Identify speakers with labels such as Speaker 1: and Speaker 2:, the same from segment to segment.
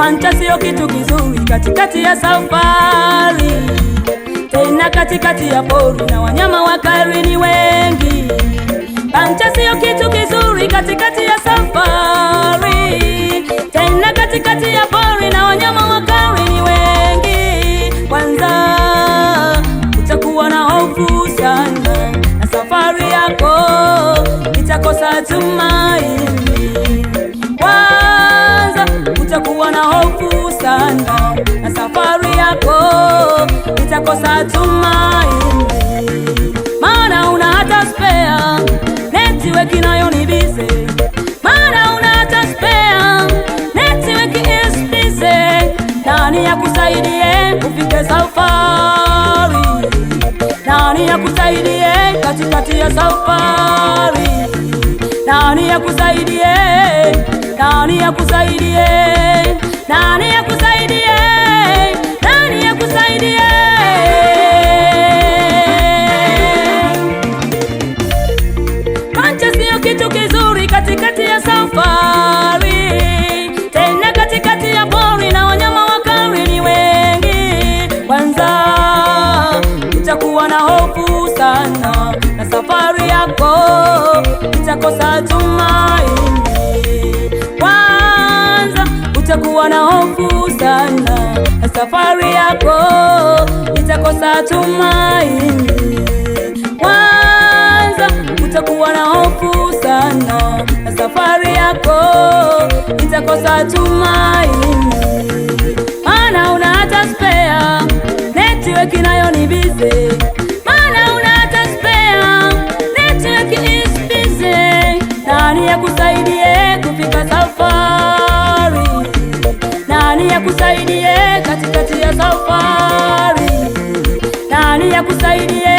Speaker 1: Pancha sio kitu kizuri katikati ya safari, tena katikati ya pori na wanyama wakali ni wengi. Pancha sio kitu kizuri katikati ya safari, tena katikati ya pori na wanyama wakali ni wengi. Kwanza utakuwa na hofu sana na safari yako itakosa tumaini. Kwanza utakuwa na hofu sana na safari yako itakosa tumaini. Maana una hata spare network nayo ni busy, maana una hata spare network is busy. Nani akusaidie ufike safari? Nani akusaidie katikati ya safari? Nani akusaidie? Nani akusaidie? Nani akusaidie? Nani akusaidie? Pancha sio kitu kizuri katikati ya safari, tena katikati ya pori na wanyama wakali ni wengi. Kwanza utakuwa na hofu sana na safari yako itakosa tumaini. Kwanza utakuwa na hofu sana na safari yako itakosa tumaini. Kwanza utakuwa na hofu sana na safari yako itakosa tumaini. Maana una hata spare network nayo ni busy, maana una hata spare network is busy. Nani akusaidie kufika safari? Nani akusaidie katikati ya safari? Nani akusaidie?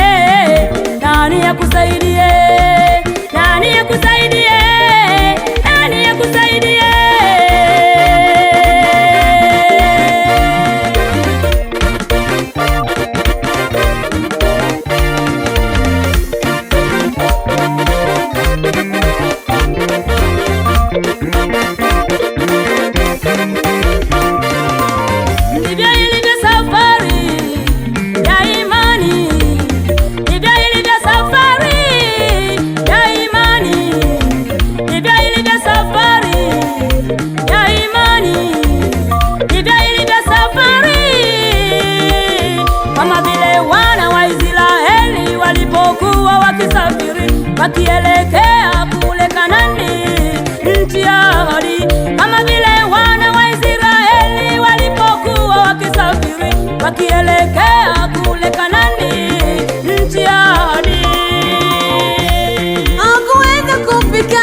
Speaker 1: Nani akusaidie? Nani akusaidie? Nani akusaidie? Ndivyo ilivyo safari ya imani, ndivyo ilivyo safari ya imani, ndivyo ilivyo safari ya imani, ndivyo ilivyo safari. Kama vile wana wa Israeli walipokuwa wakisafiri wakielekea kule Kanaani, nchi ya ahadi. Kama vile wana wa Israeli walipokuwa wakisafiri wakielekea kule Kanaani, nchi ya ahadi.
Speaker 2: Hakuweza kufika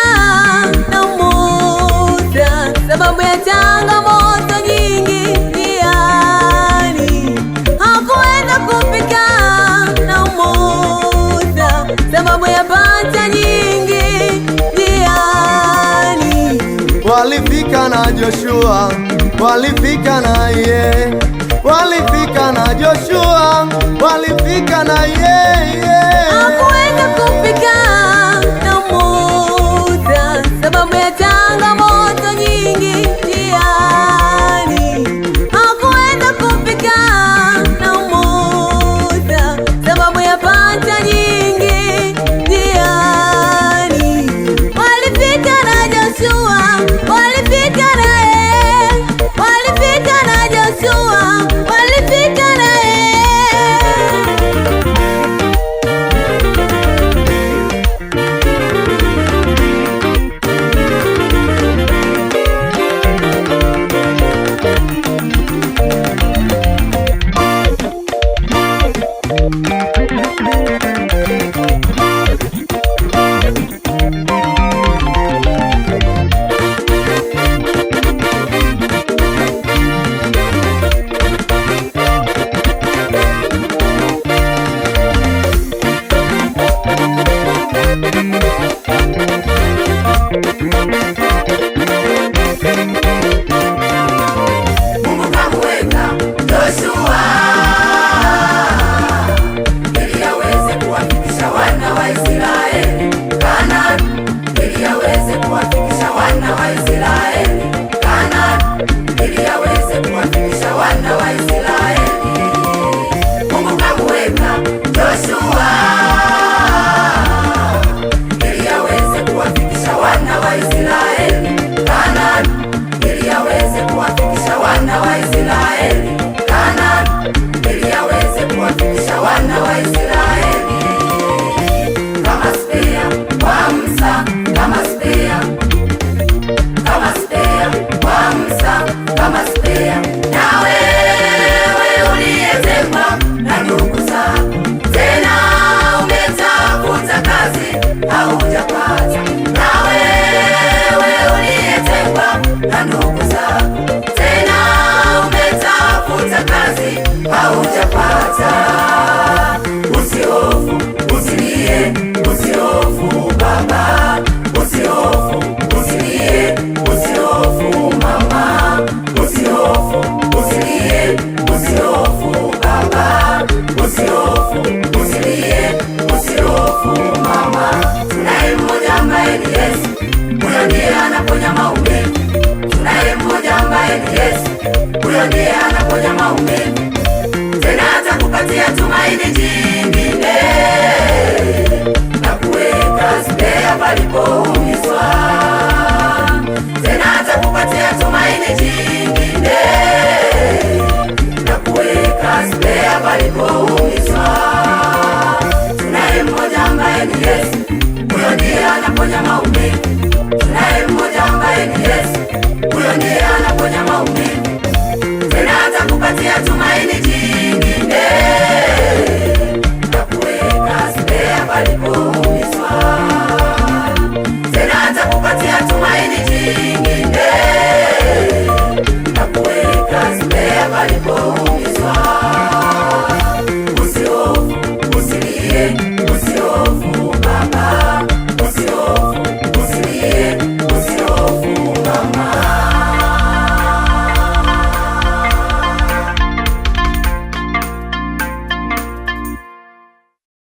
Speaker 2: na muda sababu ya changamoto nyingi njiani. Hakuweza kufika na muda sababu ya pancha nyingi njiani.
Speaker 3: Walifika na Joshua, walifika na ye, walifika na Joshua, walifika na ye.
Speaker 2: Hakuweza kufika na muda sababu ya changamoto nyingi njiani. Hakuweza kufika na muda sababu ya pancha nyingi njiani. Walifika na Joshua, walifika na ye, walifika na Joshua, walifika na ye.
Speaker 1: kama spea, kama spea kwa Musa, kama spea. Na wewe uliyetengwa na ndugu zako, tena umetafuta kazi haujapata. Na wewe uliyetengwa na ndugu zako, tena umetafuta kazi haujapata. Usihofu, usilie, usihofu baba, usihofu, usilie, usihofu mama, usihofu, usilie, usihofu baba, usihofu, usilie, usihofu mama. Tunaye mmoja ambaye ni Yesu, huyo ndiye anaponya maumivu. Tunaye mmoja ambaye ni Yesu, huyo ndiye anaponya maumivu. Tena atakupatia tumaini jingine na kuweka spea palipoumizwa. Tena atakupatia tumaini jingine na kuweka spea palipoumizwa. Tunaye mmoja ambaye ni Yesu, huyo ndiye anaponya maumivu. Tunaye mmoja ambaye ni Yesu, huyo ndiye anaponya maumivu. Tena atakupatia tumaini jingine na kuweka spea palipoumizwa. Tena atakupatia tumaini jingine na kuweka spea palipoumizwa.